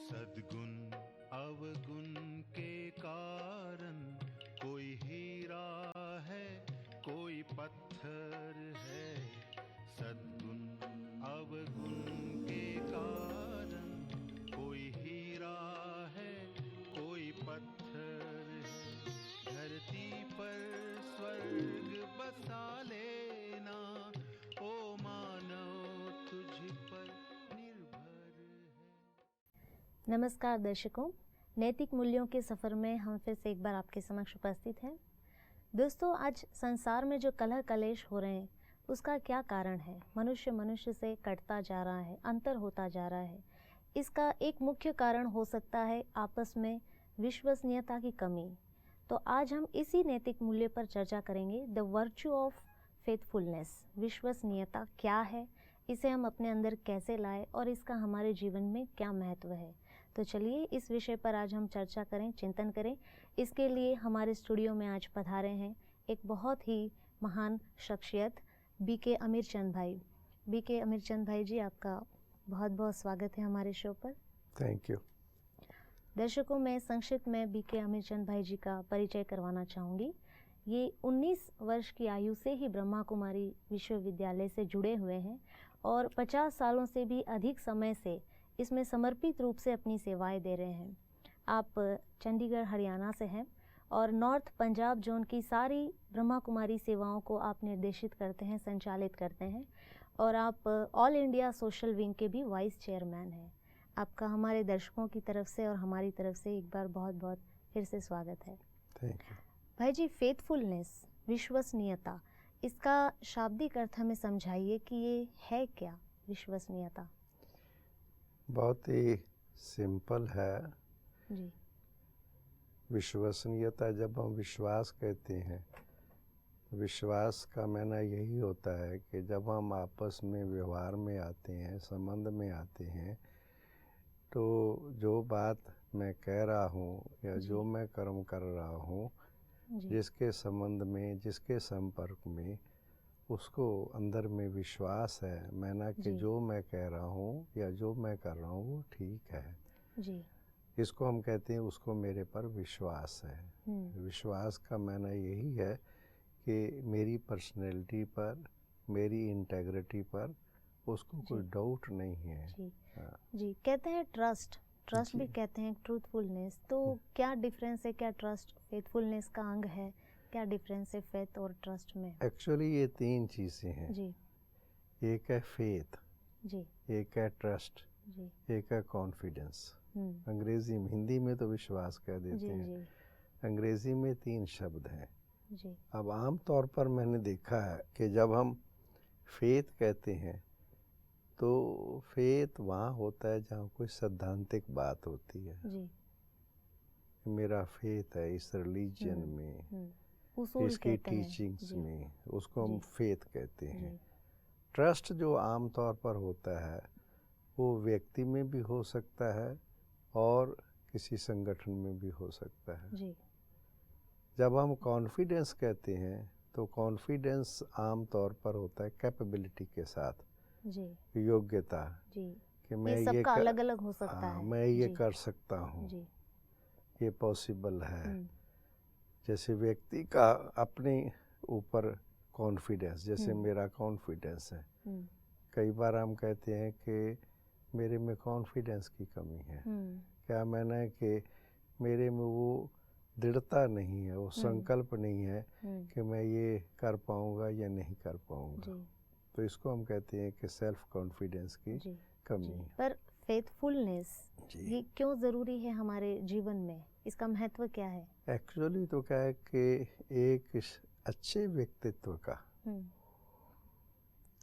सद्गुण अवगुण के कारण कोई हीरा है, कोई पत्थर है। सद्गुण अवगुण के कारण कोई हीरा है, कोई पत्थर है। धरती पर स्वर्ग बसा लेना, ओ मानव तुझ पर निर्भर है। नमस्कार दर्शकों, नैतिक मूल्यों के सफ़र में हम फिर से एक बार आपके समक्ष उपस्थित हैं। दोस्तों, आज संसार में जो कलह कलेश हो रहे हैं उसका क्या कारण है? मनुष्य मनुष्य से कटता जा रहा है, अंतर होता जा रहा है। इसका एक मुख्य कारण हो सकता है आपस में विश्वसनीयता की कमी। तो आज हम इसी नैतिक मूल्य पर चर्चा करेंगे, द वर्च्यू ऑफ फेथफुलनेस। विश्वसनीयता क्या है, इसे हम अपने अंदर कैसे लाएं और इसका हमारे जीवन में क्या महत्व है। तो चलिए इस विषय पर आज हम चर्चा करें, चिंतन करें। इसके लिए हमारे स्टूडियो में आज पधारे हैं एक बहुत ही महान शख्सियत, बीके अमीरचंद भाई। बीके अमीरचंद भाई जी, आपका बहुत बहुत स्वागत है हमारे शो पर। Thank you. दर्शकों, मैं संक्षिप्त में बीके अमीरचंद भाई जी का परिचय करवाना चाहूँगी। ये 19 वर्ष की आयु से ही ब्रह्मा कुमारी विश्वविद्यालय से जुड़े हुए हैं और 50 सालों से भी अधिक समय से इसमें समर्पित रूप से अपनी सेवाएं दे रहे हैं। आप चंडीगढ़ हरियाणा से हैं और नॉर्थ पंजाब जोन की सारी ब्रह्मा कुमारी सेवाओं को आप निर्देशित करते हैं, संचालित करते हैं और आप ऑल इंडिया सोशल विंग के भी वाइस चेयरमैन हैं। आपका हमारे दर्शकों की तरफ से और हमारी तरफ से एक बार बहुत बहुत फिर से स्वागत है। Thank you. भाई जी, फेथफुलनेस, विश्वसनीयता, इसका शाब्दिक अर्थ हमें समझाइए कि ये है क्या विश्वसनीयता? बहुत ही सिंपल है। जी विश्वसनीयता, जब हम विश्वास कहते हैं, विश्वास का मायना यही होता है कि जब हम आपस में व्यवहार में आते हैं, संबंध में आते हैं, तो जो बात मैं कह रहा हूँ या जो मैं कर्म कर रहा हूँ, जिसके संबंध में, जिसके संपर्क में उसको अंदर में विश्वास है, माना कि जो मैं कह रहा हूँ या जो मैं कर रहा हूँ वो ठीक है जी। इसको हम कहते हैं, उसको मेरे पर विश्वास है। विश्वास का मायना यही है कि मेरी पर्सनैलिटी पर, मेरी इंटेग्रिटी पर उसको कोई डाउट नहीं है। जी जी, कहते हैं ट्रस्ट भी कहते हैं ट्रूथफुलनेस। तो क्या डिफरेंस है? क्या ट्रस्ट फेथफुलनेस का अंग है? क्या डिफरेंस है फेथ और ट्रस्ट में? एक्चुअली ये तीन चीज़ें हैं जी। एक है फेथ जी। एक है ट्रस्ट जी। एक है कॉन्फिडेंस। अंग्रेजी में, हिंदी में तो विश्वास कह देते हैं। जी। अंग्रेजी में तीन शब्द हैं। जी। अब आम तौर पर मैंने देखा है कि जब हम फेथ कहते हैं तो फेथ वहाँ होता है जहाँ कोई सैद्धांतिक बात होती है। जी। मेरा फेथ है इस रिलीजन में, इसकी टीचिंग्स में, उसको हम फेथ कहते हैं। ट्रस्ट जो आम तौर पर होता है वो व्यक्ति में भी हो सकता है और किसी संगठन में भी हो सकता है। जी। जब हम कॉन्फिडेंस कहते हैं तो कॉन्फिडेंस आम तौर पर होता है कैपेबिलिटी के साथ, जी। योग्यता, जी। कि मैं ये सबका अलग अलग हो सकता है। मैं ये कर सकता हूँ, जी। ये पॉसिबल है। जैसे व्यक्ति का अपने ऊपर कॉन्फिडेंस, जैसे मेरा कॉन्फिडेंस है। कई बार हम कहते हैं कि मेरे में कॉन्फिडेंस की कमी है। क्या मैंने है कि मेरे में वो दृढ़ता नहीं है, वो संकल्प नहीं है कि मैं ये कर पाऊंगा या नहीं कर पाऊंगा। तो इसको हम कहते हैं कि सेल्फ कॉन्फिडेंस की कमी है। पर फेथफुलनेस ये क्यों ज़रूरी है हमारे जीवन में? इसका महत्व क्या है? एक्चुअली तो क्या है कि एक अच्छे व्यक्तित्व का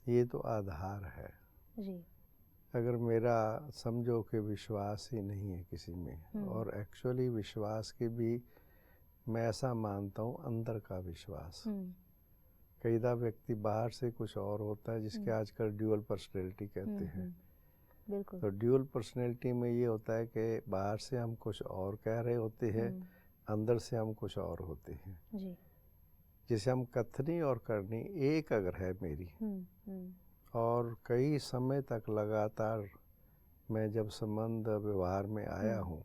ये तो आधार है। जी। अगर मेरा समझो कि विश्वास ही नहीं है किसी में, और एक्चुअली विश्वास की भी मैं ऐसा मानता हूँ अंदर का विश्वास। कई बार व्यक्ति बाहर से कुछ और होता है, जिसके आजकल ड्यूअल पर्सनैलिटी कहते हैं। बिल्कुल। तो ड्यूअल पर्सनैलिटी में ये होता है कि बाहर से हम कुछ और कह रहे होते हैं, अंदर से हम कुछ और होते हैं। जी। जिसे हम कथनी और करनी एक अगर है मेरी, और कई समय तक लगातार मैं जब संबंध व्यवहार में आया हूँ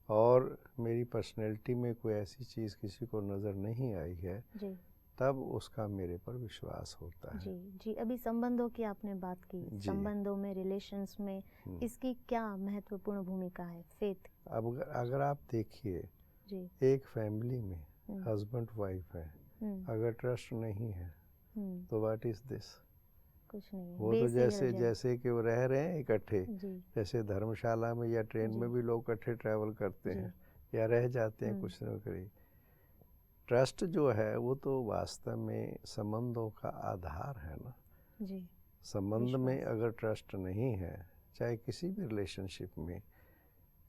और मेरी पर्सनैलिटी में कोई ऐसी चीज़ किसी को नज़र नहीं आई है जी तब उसका मेरे पर विश्वास होता है। जी जी। अभी संबंधों की आपने बात की, संबंधों में, रिलेशंस में इसकी क्या महत्वपूर्ण भूमिका है, फेथ? अब अगर आप देखिए जी, एक फैमिली में हस्बैंड वाइफ है, अगर ट्रस्ट नहीं है तो व्हाट इज दिस? कुछ नहीं है, वो तो जैसे कि वो रह रहे हैं इकट्ठे, जैसे धर्मशाला में या ट्रेन में भी लोग इकट्ठे ट्रैवल करते हैं या रह जाते हैं कुछ न करीब। ट्रस्ट जो है वो तो वास्तव में संबंधों का आधार है ना जी। संबंध में अगर ट्रस्ट नहीं है, चाहे किसी भी रिलेशनशिप में,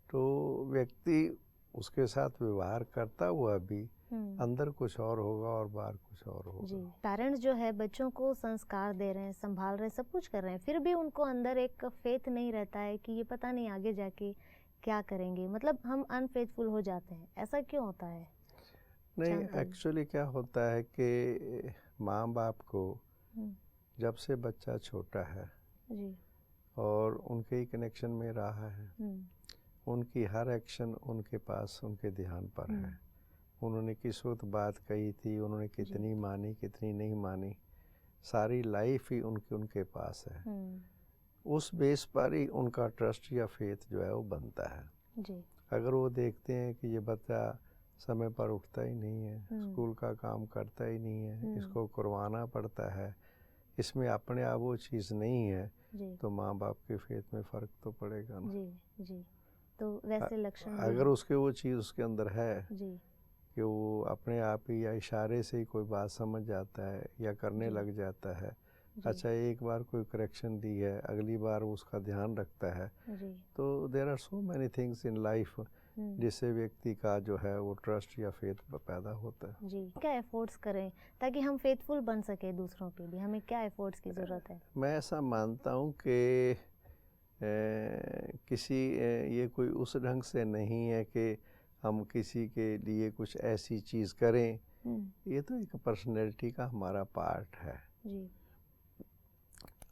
तो व्यक्ति उसके साथ व्यवहार करता हुआ भी अंदर कुछ और होगा और बाहर कुछ और होगा। जी। पेरेंट्स जो है बच्चों को संस्कार दे रहे हैं, संभाल रहे हैं, सब कुछ कर रहे हैं, फिर भी उनको अंदर एक फेथ नहीं रहता है कि ये पता नहीं आगे जाके क्या करेंगे, मतलब हम अनफेथफुल हो जाते हैं। ऐसा क्यों होता है? नहीं, एक्चुअली क्या होता है कि माँ बाप को जब से बच्चा छोटा है जी और उनके ही कनेक्शन में रहा है, उनकी हर एक्शन उनके पास, उनके ध्यान पर है। उन्होंने किस वक्त बात कही थी, उन्होंने कितनी मानी, कितनी नहीं मानी, सारी लाइफ ही उनके पास है। उस बेस पर ही उनका ट्रस्ट या फेथ जो है वो बनता है जी। अगर वो देखते हैं कि ये बच्चा समय पर उठता ही नहीं है, स्कूल का काम करता ही नहीं है, इसको करवाना पड़ता है, इसमें अपने आप वो चीज़ नहीं है, तो माँ बाप के फेथ में फ़र्क तो पड़ेगा ना। जी जी। तो वैसे लक्षण अगर उसके वो चीज़ उसके अंदर है जी कि वो अपने आप ही या इशारे से ही कोई बात समझ जाता है या करने लग जाता है, अच्छा एक बार कोई करेक्शन दी है, अगली बार उसका ध्यान रखता है, तो there are so many things in life जिससे व्यक्ति का जो है वो ट्रस्ट या फेथ पैदा होता है। जी। क्या एफर्ट्स करें ताकि हम फेथफुल बन सके दूसरों के लिए? हमें क्या एफर्ट्स की ज़रूरत है? मैं ऐसा मानता हूँ कि ये कोई उस ढंग से नहीं है कि हम किसी के लिए कुछ ऐसी चीज़ करें, ये तो एक पर्सनैलिटी का हमारा पार्ट है जी।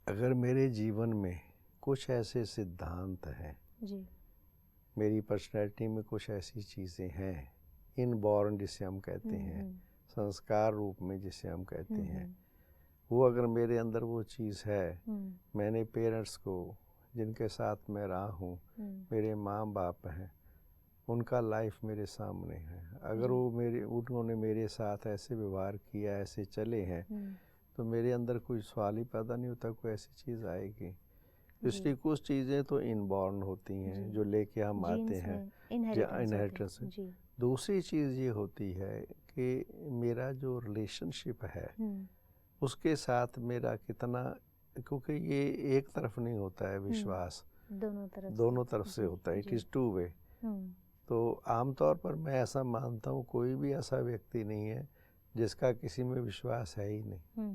अगर मेरे जीवन में कुछ ऐसे सिद्धांत हैं जी, मेरी पर्सनैलिटी में कुछ ऐसी चीज़ें हैं, इनबॉर्न जिसे हम कहते हैं, संस्कार रूप में जिसे हम कहते हैं, वो अगर मेरे अंदर वो चीज़ है, मैंने पेरेंट्स को जिनके साथ मैं रहा हूँ, मेरे माँ बाप हैं, उनका लाइफ मेरे सामने है, अगर उन्होंने मेरे साथ ऐसे व्यवहार किया, ऐसे चले हैं, तो मेरे अंदर कोई सवाल ही पैदा नहीं होता कोई ऐसी चीज़ आएगी। इसलिए कुछ चीज़ें तो इनबॉर्न होती हैं जो लेके हम आते हैं, इनहेरिटेंस। दूसरी चीज़ ये होती है कि मेरा जो रिलेशनशिप है उसके साथ मेरा कितना, क्योंकि ये एक तरफ नहीं होता है विश्वास, दोनों तरफ से होता है, इट इज़ टू वे। तो आमतौर पर मैं ऐसा मानता हूँ कोई भी ऐसा व्यक्ति नहीं है जिसका किसी में विश्वास है ही नहीं।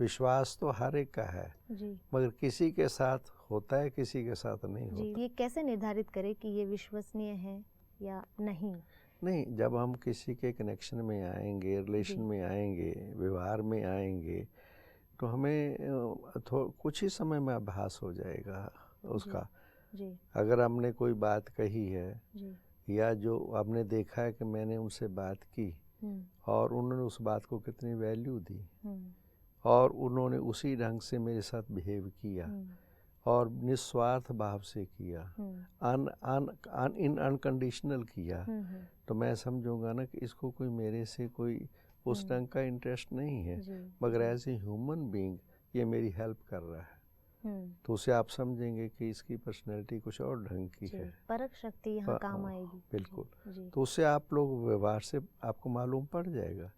विश्वास तो हर एक का है जी। मगर किसी के साथ होता है, किसी के साथ नहीं होता। ये कैसे निर्धारित करें कि ये विश्वसनीय है या नहीं? नहीं, जब हम किसी के कनेक्शन में आएंगे, रिलेशन में आएंगे, व्यवहार में आएंगे, तो हमें कुछ ही समय में आभास हो जाएगा उसका जी। अगर हमने कोई बात कही है जी। या जो आपने देखा है कि मैंने उनसे बात की और उन्होंने उस बात को कितनी वैल्यू दी और उन्होंने उसी ढंग से मेरे साथ बिहेव किया और निस्वार्थ भाव से किया, अनकंडीशनल किया, तो मैं समझूंगा ना कि इसको कोई मेरे से कोई उस ढंग का इंटरेस्ट नहीं है, मगर एज ए ह्यूमन बीइंग ये मेरी हेल्प कर रहा है, तो उसे आप समझेंगे कि इसकी पर्सनैलिटी कुछ और ढंग की है। परख शक्ति यहाँ काम आएगी। बिल्कुल। तो उससे आप लोग व्यवहार से आपको मालूम पड़ जाएगा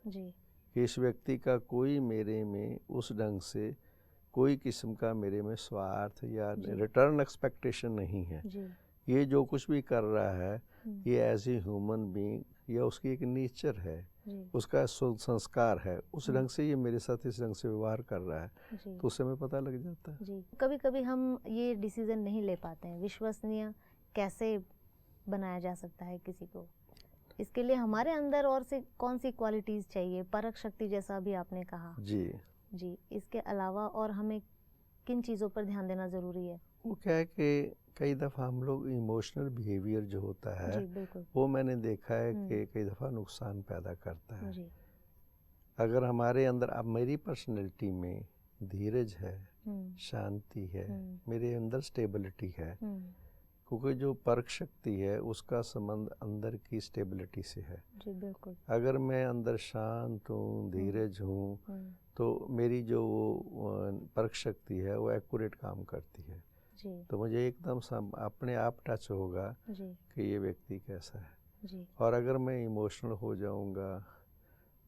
जी कि इस व्यक्ति का कोई मेरे में उस ढंग से कोई किस्म का मेरे में स्वार्थ या रिटर्न एक्सपेक्टेशन नहीं है। ये जो कुछ भी कर रहा है ये एज ए ह्यूमन बीइंग या उसकी एक नेचर है, उसका संस्कार है, उस ढंग से ये मेरे साथ इस ढंग से व्यवहार कर रहा है, तो उससे हमें पता लग जाता है जी। कभी कभी हम ये डिसीजन नहीं ले पाते हैं, विश्वसनीय कैसे बनाया जा सकता है किसी को? इसके लिए हमारे अंदर और से कौन सी क्वालिटीज़ चाहिए? परख शक्ति जैसा भी आपने कहा जी। इसके अलावा और हमें किन चीज़ों पर ध्यान देना ज़रूरी है? वो क्या है कि कई दफ़ा हम लोग इमोशनल बिहेवियर जो होता है जी बिल्कुल। वो मैंने देखा है कि कई दफ़ा नुकसान पैदा करता है। जी। अगर हमारे अंदर, अब मेरी पर्सनैलिटी में धीरज है, शांति है, मेरे अंदर स्टेबिलिटी है, क्योंकि जो परख शक्ति है उसका संबंध अंदर की स्टेबिलिटी से है। जी बिल्कुल। अगर मैं अंदर शांत हूँ, धीरज हूँ, तो मेरी जो परख शक्ति है वो एक्यूरेट काम करती है। जी। तो मुझे एकदम अपने आप टच होगा जी। कि ये व्यक्ति कैसा है। जी। और अगर मैं इमोशनल हो जाऊंगा,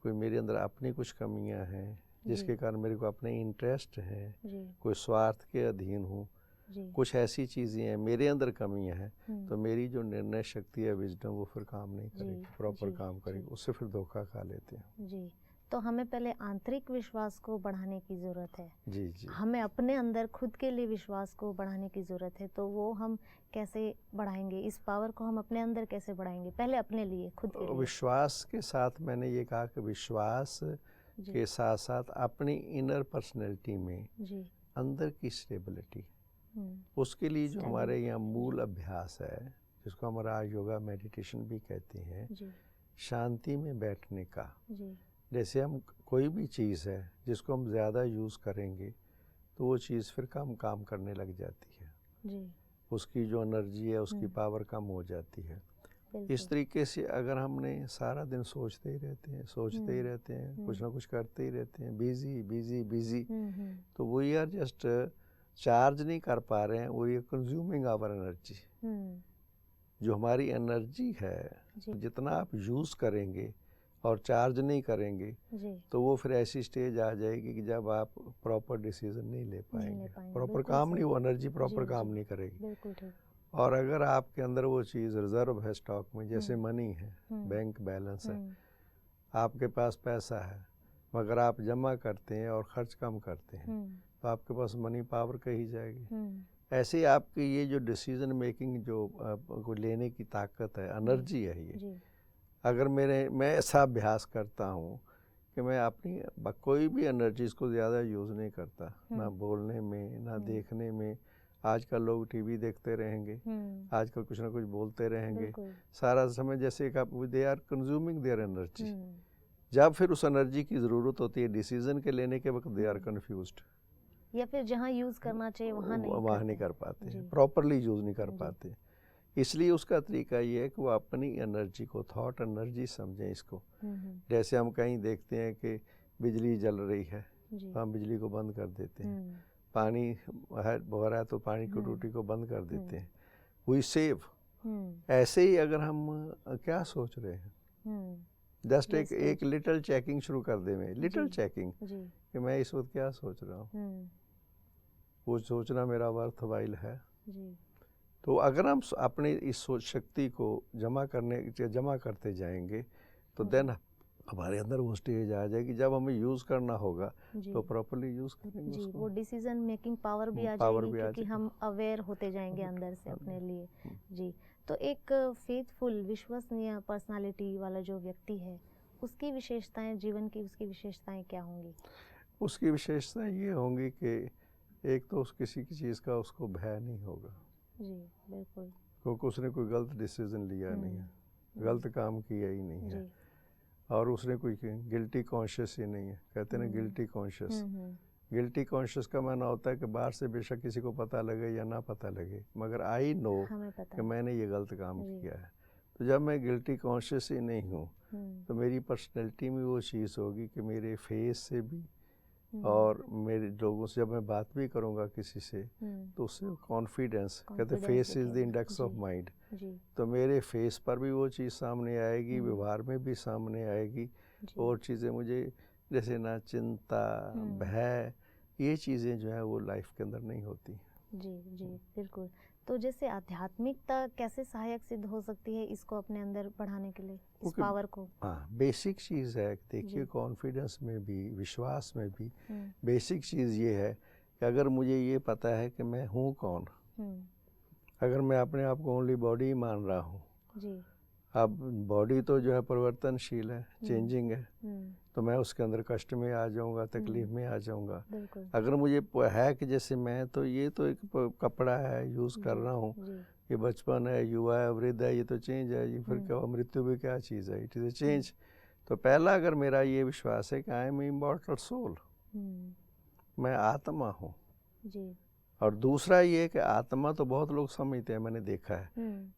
कोई मेरे अंदर अपनी कुछ कमियां हैं जिसके कारण मेरे को अपने इंटरेस्ट हैं, कोई स्वार्थ के अधीन हूँ, कुछ ऐसी चीज़ें हैं मेरे अंदर कमियां हैं, तो मेरी जो निर्णय शक्ति है, विजडम, वो फिर काम नहीं करेगी, प्रॉपर काम करेगी, उससे फिर धोखा खा लेते हैं। जी। तो हमें पहले आंतरिक विश्वास को बढ़ाने की ज़रूरत है। जी जी। हमें अपने अंदर खुद के लिए विश्वास को बढ़ाने की ज़रूरत है। तो वो हम कैसे बढ़ाएंगे? इस पावर को हम अपने अंदर कैसे बढ़ाएंगे? पहले अपने लिए, खुद के लिए। विश्वास के साथ मैंने ये कहा कि विश्वास के साथ साथ अपनी इनर पर्सनैलिटी में अंदर की स्टेबिलिटी, उसके लिए जो हमारे यहाँ मूल अभ्यास है, जिसको हम राज योगा मेडिटेशन भी कहते हैं, शांति में बैठने का। जैसे हम कोई भी चीज़ है जिसको हम ज़्यादा यूज़ करेंगे तो वो चीज़ फिर कम काम करने लग जाती है, उसकी जो एनर्जी है, उसकी पावर कम हो जाती है। इस तरीके से अगर हमने सारा दिन सोचते ही रहते हैं, सोचते ही रहते हैं, कुछ ना कुछ करते ही रहते हैं, बिजी बिजी बिजी, तो वी आर जस्ट चार्ज नहीं कर पा रहे हैं, we are consuming our energy. जो हमारी एनर्जी है, जितना आप यूज़ करेंगे और चार्ज नहीं करेंगे तो वो फिर ऐसी स्टेज आ जाएगी कि जब आप प्रॉपर डिसीजन नहीं ले पाएंगे, प्रॉपर काम नहीं, वो एनर्जी प्रॉपर काम नहीं करेगी। और अगर आपके अंदर वो चीज़ रिजर्व है स्टॉक में, जैसे मनी है, बैंक बैलेंस है, आपके पास पैसा है मगर आप जमा करते हैं और खर्च कम करते हैं, तो आपके पास मनी पावर कही जाएगी। ऐसे आपकी ये जो डिसीजन मेकिंग जो को लेने की ताकत है, एनर्जी है ये। अगर मैं ऐसा अभ्यास करता हूँ कि मैं अपनी कोई भी एनर्जीज को ज़्यादा यूज़ नहीं करता, ना बोलने में, ना देखने में। आजकल लोग टीवी देखते रहेंगे, आजकल कुछ ना कुछ बोलते रहेंगे सारा समय, जैसे कि they are consuming their energy. जब फिर उस एनर्जी की ज़रूरत होती है डिसीजन के लेने के वक्त, दे आर कन्फ्यूज्ड, या फिर जहाँ यूज़ करना चाहिए वहाँ नहीं कर पाते, प्रॉपरली यूज़ नहीं कर पाते। इसलिए उसका तरीका ये है कि वो अपनी एनर्जी को थॉट एनर्जी समझें इसको। जैसे हम कहीं देखते हैं कि बिजली जल रही है तो हम बिजली को बंद कर देते हैं, पानी बह रहा है तो पानी की टूटी को बंद कर देते हैं, वी सेव। ऐसे ही अगर हम क्या सोच रहे हैं, जस्ट एक लिटिल चेकिंग शुरू कर दे, में लिटिल चेकिंग कि मैं इस वक्त क्या सोच रहा हूँ, वो सोचना मेरा वर्थ वाइल है। तो अगर हम अपने इस सोच शक्ति को जमा करते जाएंगे तो देन हमारे अंदर वो स्टेज आ जाएगी, जब हमें यूज़ करना होगा तो प्रॉपर्ली यूज़ करेंगे उसको। वो डिसीजन मेकिंग पावर भी आ जाएगी, क्योंकि हम अवेयर होते जाएंगे अंदर से अपने लिए। जी। तो एक फेथफुल, विश्वसनीय पर्सनालिटी वाला जो व्यक्ति है, उसकी विशेषताएं, जीवन की उसकी विशेषताएं क्या होंगी? उसकी विशेषताएं ये होंगी कि एक तो किसी की चीज़ का उसको भय नहीं होगा। जी बिल्कुल। क्योंकि उसने कोई गलत डिसीजन लिया नहीं है, गलत काम किया ही नहीं है, और उसने कोई गिल्टी कॉन्शियस ही नहीं है। कहते हैं ना गिल्टी कॉन्शियस, गिल्टी कॉन्शियस का माना होता है कि बाहर से बेशक किसी को पता लगे या ना पता लगे, मगर आई नो कि मैंने ये गलत काम किया है। तो जब मैं गिल्टी कॉन्शियस ही नहीं हूँ तो मेरी पर्सनैलिटी में वो चीज़ होगी कि मेरे फेस से भी और मेरे लोगों से जब मैं बात भी करूंगा किसी से तो उससे कॉन्फिडेंस, कहते face is the index of mind, तो मेरे फेस पर भी वो चीज़ सामने आएगी, व्यवहार में भी सामने आएगी। और चीज़ें मुझे जैसे ना चिंता, भय, ये चीज़ें जो है वो लाइफ के अंदर नहीं होती। जी जी बिल्कुल। तो जैसे आध्यात्मिकता कैसे सहायक सिद्ध हो सकती है इसको अपने अंदर बढ़ाने के लिए, इस पावर को? हाँ, बेसिक चीज़ है, देखिए कॉन्फिडेंस में भी, विश्वास में भी बेसिक चीज़ ये है कि अगर मुझे ये पता है कि मैं हूँ कौन, अगर मैं अपने आप को ओनली बॉडी मान रहा हूँ अब बॉडी तो जो है परिवर्तनशील है, चेंजिंग है, तो मैं उसके अंदर कष्ट में आ जाऊंगा, तकलीफ में आ जाऊंगा। अगर मुझे है कि जैसे मैं तो ये तो एक कपड़ा है, यूज़ कर रहा हूँ, ये बचपन है, युवा है, वृद्ध है, ये तो चेंज है, ये फिर क्या, मृत्यु भी क्या चीज़ है, इट इज़ ए चेंज। तो पहला अगर मेरा ये विश्वास है कि आई एम इमॉर्टल सोल, मैं आत्मा हूँ। और दूसरा ये कि आत्मा तो बहुत लोग समझते हैं, मैंने देखा है,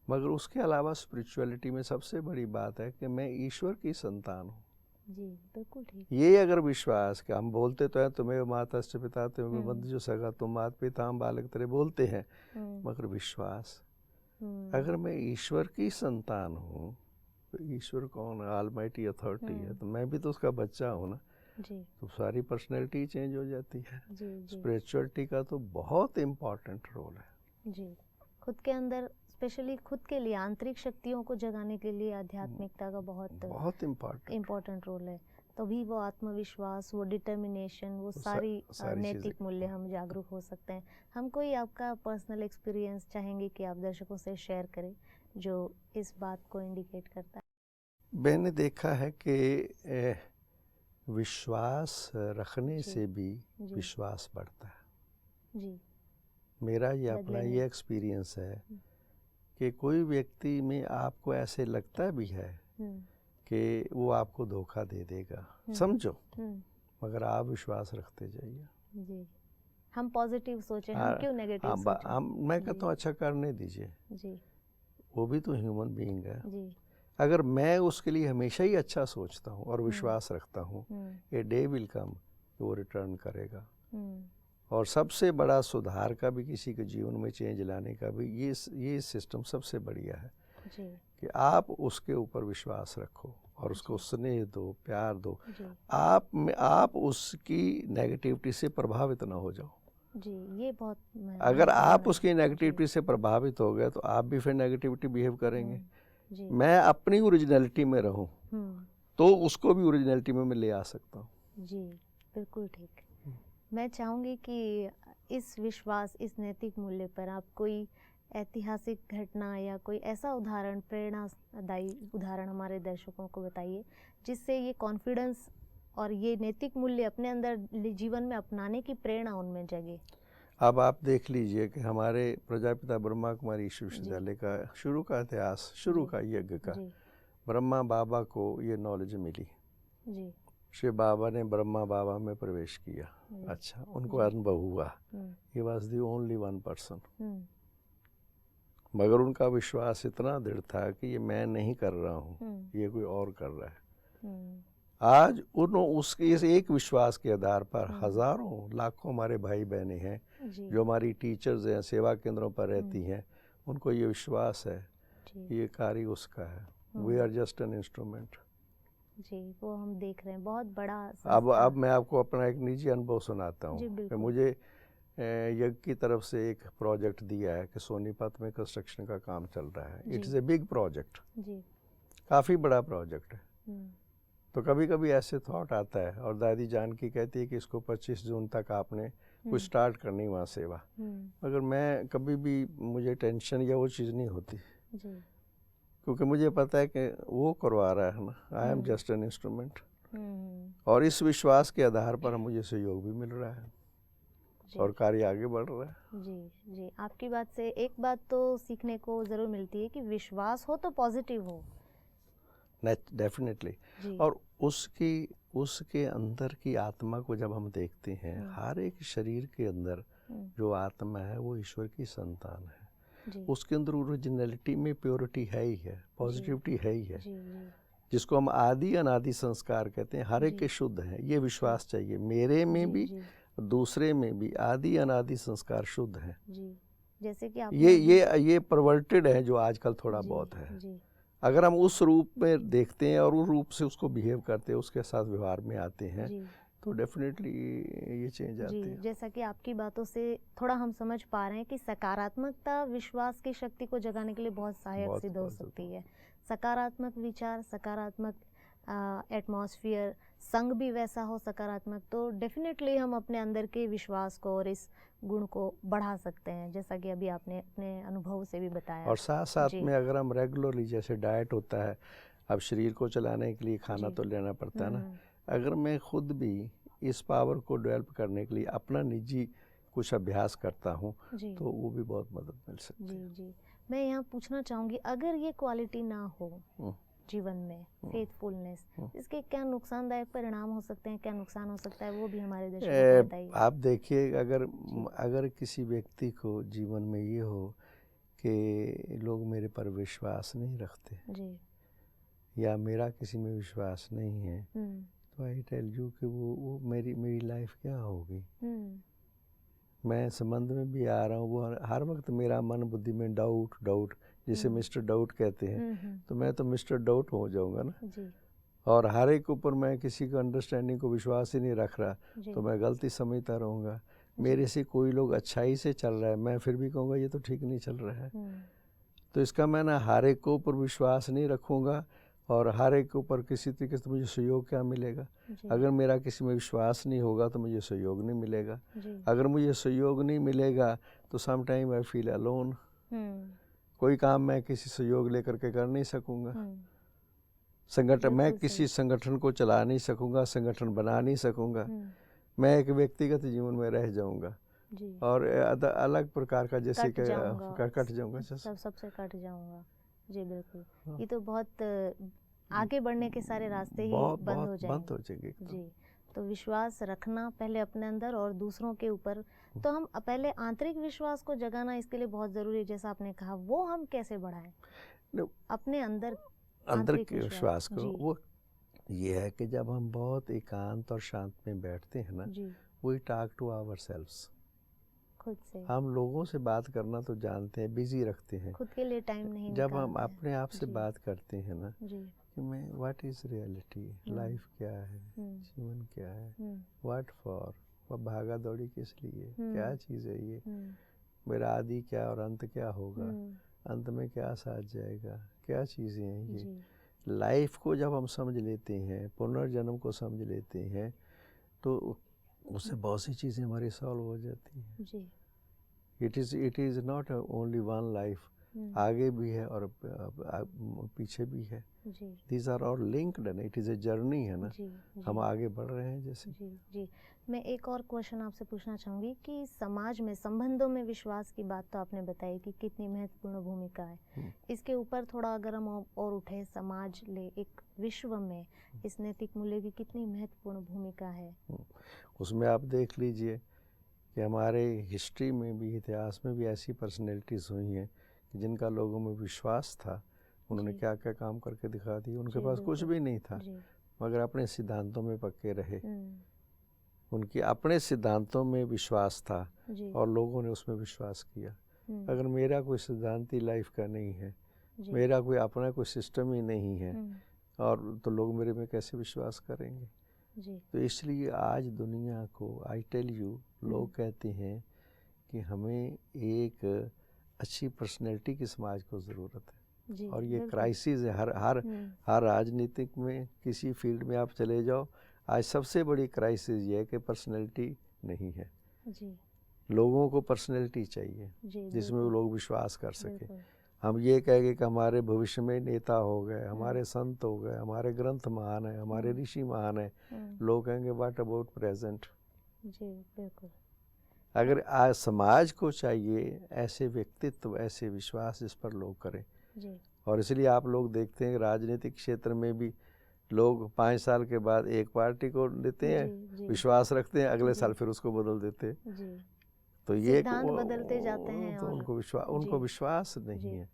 मगर उसके अलावा स्पिरिचुअलिटी में सबसे बड़ी बात है कि मैं ईश्वर की संतान हूँ। जी, बिल्कुल ठीक। ये अगर विश्वास कि हम बोलते तो हैं तुम्हें माता से पिता, तुम्हें बंधु जो सगा, तुम माता पिता हम बालक तेरे, बोलते हैं, मगर विश्वास अगर मैं ईश्वर की संतान हूँ, तो ईश्वर कौन है? ऑलमाइटी अथॉरिटी है, तो मैं भी तो उसका बच्चा हूँ ना जी। तो सारी पर्सनैलिटी चेंज हो जाती है। स्पिरिचुअलिटी का तो बहुत इम्पोर्टेंट रोल है जी। खुद के अंदर स्पेशली खुद के लिए आंतरिक शक्तियों को जगाने के लिए आध्यात्मिकता का बहुत इम्पोर्टेंट रोल है। तभी वो आत्मविश्वास, वो डिटर्मिनेशन, वो सारी नैतिक मूल्य हम जागरूक हो सकते हैं। हम कोई आपका पर्सनल एक्सपीरियंस चाहेंगे कि आप दर्शकों से शेयर करें जो इस बात को इंडिकेट करता है? मैंने देखा है कि विश्वास रखने से भी विश्वास बढ़ता है जी। मेरा ये अपना ये एक्सपीरियंस है कि कोई व्यक्ति में आपको ऐसे लगता भी है कि वो आपको धोखा दे देगा, समझो, मगर आप विश्वास रखते जाइए जी। हम पॉजिटिव सोचें, हम क्यों नेगेटिव सोचें? मैं कहता हूँ अच्छा करने दीजिए जी, वो भी तो ह्यूमन बीइंग है जी। अगर मैं उसके लिए हमेशा ही अच्छा सोचता हूँ और विश्वास रखता हूँ, ए डे विल कम, वो रिटर्न करेगा। और सबसे बड़ा सुधार का भी, किसी के जीवन में चेंज लाने का भी ये सिस्टम सबसे बढ़िया है जी। कि आप उसके ऊपर विश्वास रखो और उसको स्नेह दो, प्यार दो, आप उसकी नेगेटिविटी से प्रभावित ना हो जाओ जी। ये बहुत अगर आप उसकी नेगेटिविटी से प्रभावित हो गए तो आप भी फिर नेगेटिविटी बिहेव करेंगे। मैं अपनी ओरिजिनलिटी में रहूं तो उसको भी ओरिजिनलिटी में मैं ले आ सकता हूँ जी। बिल्कुल ठीक। मैं चाहूँगी कि इस विश्वास, इस नैतिक मूल्य पर आप कोई ऐतिहासिक घटना या कोई ऐसा उदाहरण, प्रेरणादायी उदाहरण हमारे दर्शकों को बताइए जिससे ये कॉन्फिडेंस और ये नैतिक मूल्य अपने अंदर जीवन में अपनाने की प्रेरणा उनमें जगे। अब आप देख लीजिए कि हमारे प्रजापिता ब्रह्मा कुमारी ईश्वर विश्वविद्यालय का शुरू का इतिहास, शुरू का यज्ञ का, ब्रह्मा बाबा को ये नॉलेज मिली जी। शिव बाबा ने ब्रह्मा बाबा में प्रवेश किया, अच्छा, उनको अनुभव हुआ, he was the only one person, मगर उनका विश्वास इतना दृढ़ था कि ये मैं नहीं कर रहा हूँ, ये कोई और कर रहा है। आज उसके इस एक विश्वास के आधार पर हजारों लाखों हमारे भाई बहनें हैं जो हमारी टीचर्स हैं, सेवा केंद्रों पर रहती हैं, उनको ये विश्वास है ये कार्य उसका है। We are just an instrument जी। वो हम देख रहे हैं बहुत बड़ा। अब मैं आपको अपना एक निजी अनुभव सुनाता हूँ। मुझे यज्ञ की तरफ से एक प्रोजेक्ट दिया है कि सोनीपत में कंस्ट्रक्शन का काम चल रहा है। It is a big project, काफ़ी बड़ा प्रोजेक्ट है। तो कभी कभी ऐसे थॉट आता है और दादी जानकी कहती है कि इसको 25 जून तक आपने कुछ स्टार्ट करनी वहाँ सेवा, मगर मैं कभी भी, मुझे टेंशन या वो चीज़ नहीं होती जी। क्योंकि मुझे पता है कि वो करवा रहा है ना, I am just an instrument, और इस विश्वास के आधार पर मुझे सहयोग भी मिल रहा है और कार्य आगे बढ़ रहा है जी। जी, आपकी बात से एक बात तो सीखने को ज़रूर मिलती है कि विश्वास हो तो पॉजिटिव हो, डेफिनेटली। और उसके अंदर की आत्मा को जब हम देखते हैं, हर एक शरीर के अंदर जो आत्मा है वो ईश्वर की संतान है जी। उसके अंदर ओरिजिनलिटी में प्योरिटी है ही है, पॉजिटिविटी है ही है जी। जिसको हम आदि अनादि संस्कार कहते हैं, हर एक के शुद्ध है। ये विश्वास चाहिए मेरे में भी, दूसरे में भी आदि अनादि संस्कार शुद्ध है जी। जैसे कि आप ये परवर्टेड है जो आजकल थोड़ा बहुत है जी। अगर हम उस रूप में देखते हैं और उस रूप से उसको बिहेव करते हैं, उसके साथ व्यवहार में आते हैं तो डेफिनेटली ये चेंज आते हैं। जैसा कि आपकी बातों से थोड़ा हम समझ पा रहे हैं कि सकारात्मकता विश्वास की शक्ति को जगाने के लिए बहुत सहायक सिद्ध हो सकती है। सकारात्मक विचार, सकारात्मक एटमॉस्फेयर, संग भी वैसा हो सकारात्मक, तो डेफिनेटली हम अपने अंदर के विश्वास को और इस गुण को बढ़ा सकते हैं, जैसा कि अभी आपने अपने अनुभव से भी बताया। और साथ साथ में अगर हम रेगुलरली, जैसे डाइट होता है, अब शरीर को चलाने के लिए खाना तो लेना पड़ता है ना, अगर मैं खुद भी इस पावर को डेवलप करने के लिए अपना निजी कुछ अभ्यास करता हूँ तो वो भी बहुत मदद मिल सकती है। जी जी, मैं यहाँ पूछना चाहूँगी, अगर ये क्वालिटी ना हो जीवन में, फेथफुलनेस, इसके क्या नुकसानदायक परिणाम हो सकते हैं, क्या नुकसान हो सकता है, वो भी हमारे दर्शकों को बताइए। आप देखिए, अगर किसी व्यक्ति को जीवन में ये हो कि लोग मेरे पर विश्वास नहीं रखते जी, या मेरा किसी में विश्वास नहीं है, तो आई टेल यू कि वो मेरी लाइफ क्या होगी। मैं संबंध में भी आ रहा हूँ, वो हर वक्त मेरा मन बुद्धि में डाउट जिसे मिस्टर डाउट कहते हैं, तो मैं तो मिस्टर डाउट हो जाऊंगा ना जी। और हर एक ऊपर मैं किसी को अंडरस्टैंडिंग को विश्वास ही नहीं रख रहा, तो मैं गलती समझता रहूँगा। मेरे से कोई लोग अच्छाई से चल रहा है, मैं फिर भी कहूँगा ये तो ठीक नहीं चल रहा है। तो इसका मैं ना हर एक को ऊपर विश्वास नहीं रखूँगा, और हर एक के ऊपर किसी तरीके से मुझे सहयोग क्या मिलेगा। अगर मेरा किसी में विश्वास नहीं होगा तो मुझे सहयोग नहीं मिलेगा। अगर मुझे सहयोग नहीं मिलेगा तो some time I feel alone. कोई काम मैं किसी सहयोग लेकर के कर नहीं सकूँगा। मैं किसी संगठन को चला नहीं सकूँगा, संगठन बना नहीं सकूँगा। मैं एक व्यक्तिगत जीवन में रह जाऊँगा और अलग प्रकार का, जैसे कट जाऊँगा, सबसे कट जाऊँगा जी। बिल्कुल, ये तो बहुत आगे बढ़ने के सारे रास्ते ही बंद हो जाएंगे जी। तो विश्वास रखना पहले अपने अंदर और दूसरों के ऊपर, तो हम पहले आंतरिक विश्वास को जगाना इसके लिए बहुत ज़रूरी है, जैसा आपने कहा। वो हम कैसे बढ़ाएं अपने अंदर आंतरिक विश्वास को? वो ये है कि जब हम बहुत एकांत और शांत में बैठते हैं ना, वी टॉक टू आवरसेल्व्स, खुद से। हम लोगों से बात करना तो जानते हैं, बिजी रखते हैं, खुद के लिए टाइम नहीं। जब हम अपने आप से बात करते हैं ना कि मैं व्हाट इज रियलिटी, लाइफ क्या है, जीवन क्या है, व्हाट फॉर, वह भागा दौड़ी किस लिए, क्या चीज़ है ये, मेरा आदि क्या और अंत क्या होगा, अंत में क्या साथ जाएगा, क्या चीज़ें हैं ये। लाइफ को जब हम समझ लेते हैं, पुनर्जन्म को समझ लेते हैं, तो उससे बहुत सी चीज़ें हमारी सॉल्व हो जाती हैं जी। It is not only one life, आगे भी है और पीछे भी है। These are all linked and it is a journey है ना जी। हम आगे बढ़ रहे हैं जैसे जी। मैं एक और क्वेश्चन आपसे पूछना चाहूँगी कि समाज में, संबंधों में विश्वास की बात तो आपने बताई कि कितनी महत्वपूर्ण भूमिका है। इसके ऊपर थोड़ा अगर हम और उठे, समाज ले, एक विश्व में इस नैतिक मूल्य की कितनी महत्वपूर्ण भूमिका है। उसमें आप देख लीजिए कि हमारे हिस्ट्री में भी, इतिहास में भी ऐसी पर्सनैलिटीज़ हुई हैं कि जिनका लोगों में विश्वास था, उन्होंने क्या क्या काम करके दिखा दिए। उनके पास कुछ भी नहीं था, मगर अपने सिद्धांतों में पक्के रहे। उनकी अपने सिद्धांतों में विश्वास था और लोगों ने उसमें विश्वास किया। अगर मेरा कोई सिद्धांत ही लाइफ का नहीं है, मेरा कोई अपना कोई सिस्टम ही नहीं है, और तो लोग मेरे में कैसे विश्वास करेंगे जी। तो इसलिए आज दुनिया को, आई टेल यू, लोग कहते हैं कि हमें एक अच्छी पर्सनैलिटी की समाज को ज़रूरत है जी, और ये क्राइसिस है हर राजनीतिक में, किसी फील्ड में आप चले जाओ, आज सबसे बड़ी क्राइसिस ये है कि पर्सनैलिटी नहीं है जी। लोगों को पर्सनैलिटी चाहिए जिसमें वो लोग विश्वास कर सके। हम ये कहेंगे कि हमारे भविष्य में नेता हो गए, हमारे संत हो गए, हमारे ग्रंथ महान है, हमारे ऋषि महान है, लोग कहेंगे व्हाट अबाउट प्रेजेंट जी। बिल्कुल, अगर आज समाज को चाहिए ऐसे व्यक्तित्व, ऐसे विश्वास जिस पर लोग करें जी। और इसलिए आप लोग देखते हैं राजनीतिक क्षेत्र में भी लोग 5 साल के बाद एक पार्टी को लेते हैं, विश्वास रखते हैं, अगले साल फिर उसको बदल देते हैं। तो ये बदलते जाते हैं तो उनको विश्वास नहीं है।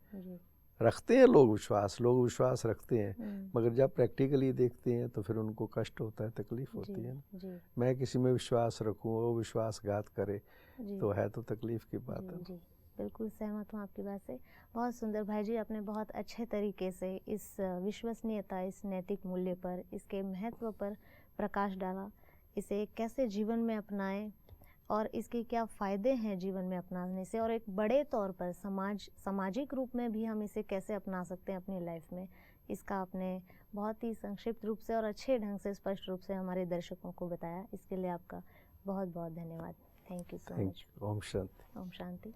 रखते हैं लोग विश्वास रखते हैं, मगर जब प्रैक्टिकली देखते हैं तो फिर उनको कष्ट होता है, तकलीफ होती है ना। मैं किसी में विश्वास रखूं, वो विश्वासघात करे, तो है तो तकलीफ की बात है। जी, बिल्कुल सहमत हूँ आपकी बात से। बहुत सुंदर भाई जी, आपने बहुत अच्छे तरीके से इस विश्वसनीयता, इस नैतिक मूल्य पर, इसके महत्व पर प्रकाश डाला। इसे कैसे जीवन में अपनाएं और इसके क्या फ़ायदे हैं जीवन में अपनाने से, और एक बड़े तौर पर सामाजिक रूप में भी हम इसे कैसे अपना सकते हैं अपनी लाइफ में, इसका आपने बहुत ही संक्षिप्त रूप से और अच्छे ढंग से स्पष्ट रूप से हमारे दर्शकों को बताया। इसके लिए आपका बहुत बहुत धन्यवाद। Thank you so much. ओम शांति। ओम शांति।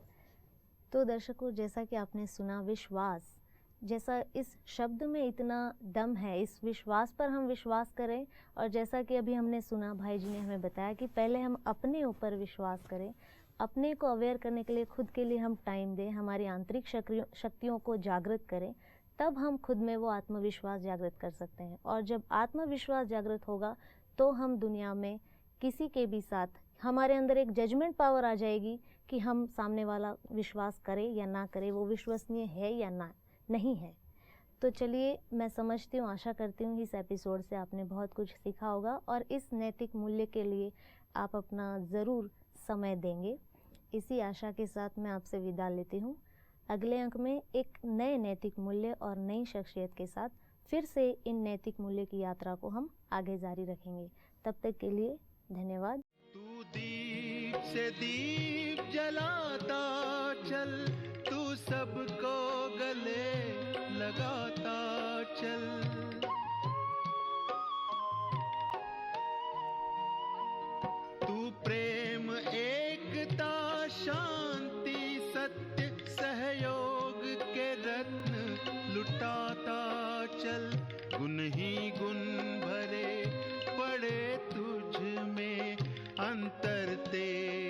तो दर्शकों, जैसा कि आपने सुना, विश्वास, जैसा इस शब्द में इतना दम है, इस विश्वास पर हम विश्वास करें। और जैसा कि अभी हमने सुना, भाई जी ने हमें बताया कि पहले हम अपने ऊपर विश्वास करें, अपने को अवेयर करने के लिए खुद के लिए हम टाइम दें, हमारी आंतरिक शक्तियों को जागृत करें, तब हम खुद में वो आत्मविश्वास जागृत कर सकते हैं। और जब आत्मविश्वास जागृत होगा तो हम दुनिया में किसी के भी साथ, हमारे अंदर एक जजमेंट पावर आ जाएगी कि हम सामने वाला विश्वास करे या ना करे, वो विश्वसनीय है या ना नहीं है। तो चलिए, मैं समझती हूँ, आशा करती हूँ इस एपिसोड से आपने बहुत कुछ सीखा होगा और इस नैतिक मूल्य के लिए आप अपना ज़रूर समय देंगे। इसी आशा के साथ मैं आपसे विदा लेती हूँ। अगले अंक में एक नए नैतिक मूल्य और नई शख्सियत के साथ फिर से इन नैतिक मूल्य की यात्रा को हम आगे जारी रखेंगे। तब तक के लिए धन्यवाद। तू दीप से दीप जलाता चल, तू सबको गले लगाता चल। तू प्रेम, एकता, शांति, सत्य, सहयोग के रत्न लुटाता चल। गुण ही गुण भरे पड़े तुझ में, अंतर तेरे